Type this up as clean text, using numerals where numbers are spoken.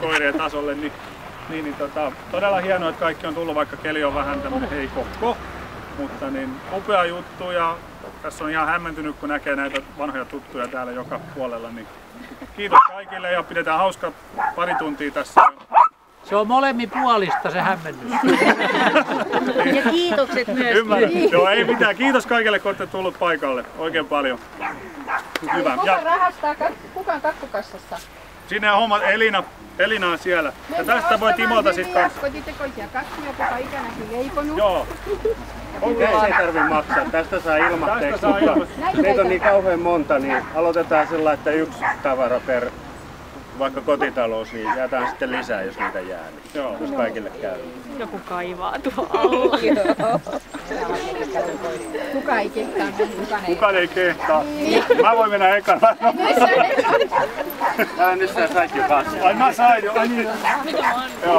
koirien tasolle, niin todella hienoa, että kaikki on tullut, vaikka keli on vähän tämmöinen heikohko. Mutta niin upea juttu ja tässä on ihan hämmentynyt, kun näkee näitä vanhoja tuttuja täällä joka puolella. Niin kiitos kaikille ja pidetään hauska pari tuntia tässä. Se on molemminpuolista se hämmennys. Ja kiitokset myös. Ymmärrän. Joo, ei mitään. Kiitos kaikille, kun olette tullut paikalle. Oikein paljon. Hyvä. Kuka rahastaa? Kuka on kakkukassassa? Sinne on homma Elina on siellä. Ja tästä voi Timolta sitten kotitekoisia kakkuja, kuka ikänäkin leiponut. Joo. Okei, se ei tarvitse maksaa. Tästä saa ilmatteeksi. Meitä on niin kauhean monta, niin aloitetaan sillä, että yksi tavara per vaikka kotitalous, niin jätään sitten lisää, jos niitä jää. Niin joo, jos kaikille käy. Joku kaivaa tuo alla. Kuka ei kehtaa? Kukaan ei kehtaa. Mä voin mennä ekana. Nyt sä sait jo kanssa. Ai mä sain jo. Ai niin. Joo.